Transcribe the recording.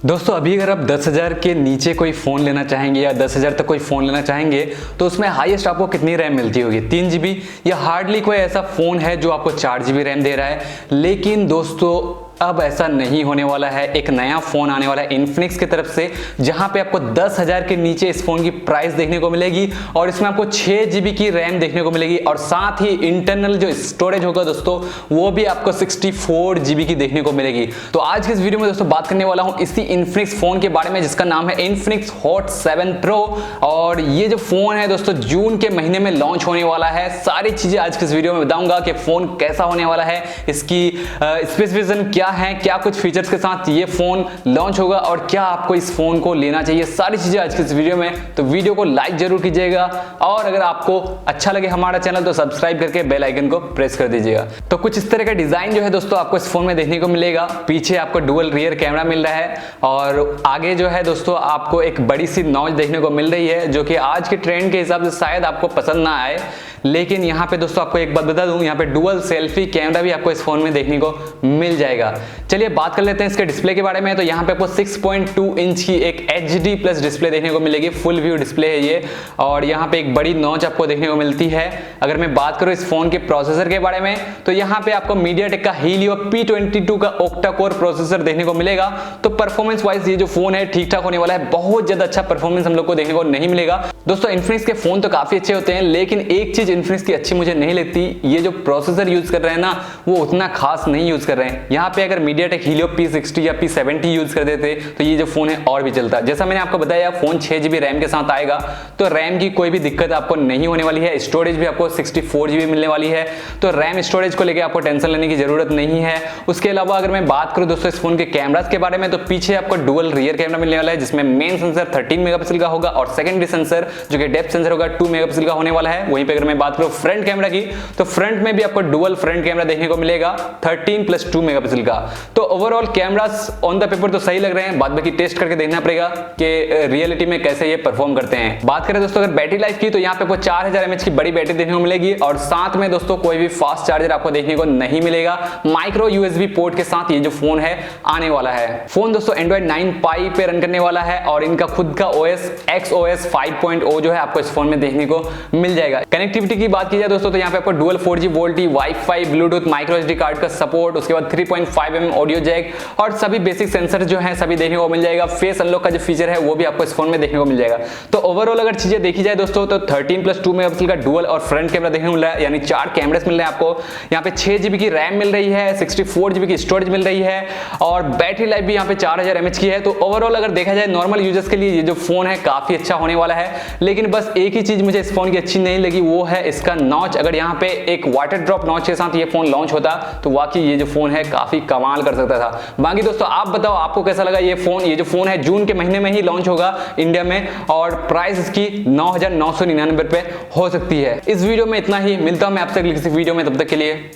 दोस्तों अभी अगर आप 10,000 के नीचे कोई फ़ोन लेना चाहेंगे या 10,000 तक कोई फ़ोन लेना चाहेंगे तो उसमें हाईएस्ट आपको कितनी रैम मिलती होगी? 3 GB या हार्डली कोई ऐसा फ़ोन है जो आपको 4 GB रैम दे रहा है। लेकिन दोस्तों अब ऐसा नहीं होने वाला है। एक नया फ़ोन आने वाला है इन्फिनिक्स की तरफ से, जहां पे आपको 10,000 के नीचे इस फ़ोन की प्राइस देखने को मिलेगी और इसमें आपको 6 GB की रैम देखने को मिलेगी और साथ ही इंटरनल जो स्टोरेज होगा दोस्तों वो भी आपको 64 GB की देखने को मिलेगी। तो आज के इस वीडियो में दोस्तों बात करने वाला हूं इसी इन्फिनिक्स फ़ोन के बारे में जिसका नाम है इन्फिनिक्स हॉट 7 प्रो। और ये जो फ़ोन है दोस्तों जून के महीने में लॉन्च होने वाला है। सारी चीज़ें आज के इस वीडियो में बताऊंगा कि फ़ोन कैसा होने वाला है, इसकी स्पेसिफिकेशन क्या है, क्या कुछ फीचर्स के साथ ये फोन लॉन्च होगा और क्या आपको इस फोन को लेना चाहिए, सारी चीजें आज की इस वीडियो में। तो वीडियो को लाइक जरूर कीजिएगा और अगर आपको अच्छा लगे हमारा चैनल तो सब्सक्राइब करके बेल आइकन को प्रेस कर दीजिएगा। तो कुछ इस तरह का डिजाइन जो है दोस्तों आपको इस फोन में देखने को मिलेगा। पीछे आपको डुअल रियर कैमरा मिल रहा है और आगे जो है दोस्तों आपको एक बड़ी सी नॉच देखने को मिल रही है जो कि आज के ट्रेंड के हिसाब से शायद आपको पसंद ना आए। लेकिन यहाँ पे दोस्तों आपको एक बात बता दूं, यहाँ पे डुअल सेल्फी कैमरा भी आपको इस फोन में देखने को मिल जाएगा। चलिए बात कर लेते हैं इसके डिस्प्ले के बारे में। तो यहाँ पे आपको 6.2 इंच की एक HD प्लस डिस्प्ले देखने को मिलेगी, फुल व्यू डिस्प्ले है ये। और यहाँ पे एक बड़ी नॉच आपको देखने को मिलती है। अगर मैं बात करूँ इस फोन के प्रोसेसर के बारे में तो यहाँ पे आपको मीडियाटेक का हीलियो P22 का ऑक्टा कोर प्रोसेसर देखने को मिलेगा। तो परफॉर्मेंस वाइज ये जो फोन है ठीक ठाक होने वाला है। बहुत ज्यादा अच्छा परफॉर्मेंस हम लोग को देखने को नहीं मिलेगा। दोस्तों इन्फिनिक्स के फोन तो काफी अच्छे होते हैं लेकिन एक चीज इन्फिनिक्स की अच्छी मुझे नहीं लगती, ये जो प्रोसेसर यूज कर रहे हैं ना वो उतना खास नहीं यूज कर रहे हैं। यहाँ पे अगर मीडियाटेक हीलियो P60 या P70 यूज कर देते तो ये जो फोन है और भी चलता। जैसा मैंने आपको बताया फोन 6 GB रैम के साथ आएगा तो रैम की कोई भी दिक्कत आपको नहीं होने वाली है। स्टोरेज भी आपको 64 GB मिलने वाली है, तो रैम स्टोरेज को लेकर आपको टेंशन लेने की जरूरत नहीं है। उसके अलावा अगर मैं बात करूं दोस्तों इस फोन के कैमरास के बारे में तो पीछे आपको डुअल रियर कैमरा मिलने वाला है जिसमें मेन सेंसर 13 मेगापिक्सल का होगा और सेकेंडरी सेंसर जो कि डेप्थ सेंसर होगा 2 मेगापिक्सल का होने वाला है। वहीं पे अगर मैं बात करूं फ्रंट कैमरा की तो फ्रंट में भी आपको डुअल फ्रंट कैमरा देखने को मिलेगा 13+2 मेगापिक्सल का। तो overall cameras on the paper तो सही लग रहे हैं, बाद बाकी टेस्ट करके देखना पड़ेगा कि रियलिटी में कैसे ये परफॉर्म करते हैं। बात करें दोस्तों अगर बैटरी लाइफ की तो यहाँ पे आपको 4000 mAh की बड़ी बैटरी देखने को मिलेगी और साथ में दोस्तों कोई भी फास्ट चार्जर आपको देखने को नहीं मिलेगा। माइक्रो USB पोर्ट के साथ ये जो फोन है आने वाला है। फोन दोस्तों एंड्रॉइड 9 पाई पे रन करने वाला है और इनका खुद का OS XOS 5.0 जो है आपको इस फोन में देखने को मिल जाएगा। कनेक्टिविटी की बात की जाए दोस्तों तो यहाँ पे आपको dual 4G VoLTE wifi Bluetooth micro SD card का सपोर्ट, उसके बाद 3.5mm ऑडियो जैक और सभी बेसिक सेंसर जो हैं सभी देखने को मिल जाएगा। फेस अनलॉक का जो फीचर है वो भी आपको इस फोन में देखने को मिल जाएगा। तो ओवरऑल अगर चीजें देखी जाए दोस्तों तो 13+2 मेगापिक्सल का डुअल और फ्रंट कैमरा देखने को मिल रहा है, यानी 4 कैमरास मिल रहे हैं आपको। यहाँ पे 6 GB की रैम मिल रही है, 64 GB की स्टोरेज मिल रही है और बैटरी लाइफ भी यहाँ पे 4000 mAh की है। तो ओवरऑल अगर देखा जाए नॉर्मल यूजर्स के लिए ये जो फोन है काफी अच्छा होने वाला है। लेकिन बस एक ही चीज मुझे इस फोन की अच्छी नहीं लगी, वो है इसका नॉच। अगर यहाँ पे एक वाटर ड्रॉप नॉच के साथ ये फोन लॉन्च होता तो वाकई ये जो फोन है काफी कमाल कर सकता था। बाकी दोस्तों आप बताओ आपको कैसा लगा ये फोन। ये जो फोन है जून के महीने में ही लॉन्च होगा इंडिया में और प्राइस इसकी 9,999 रुपए हो सकती है। इस वीडियो में इतना ही, मिलता हूं मैं आपसे अगली किसी वीडियो में, तब तक के लिए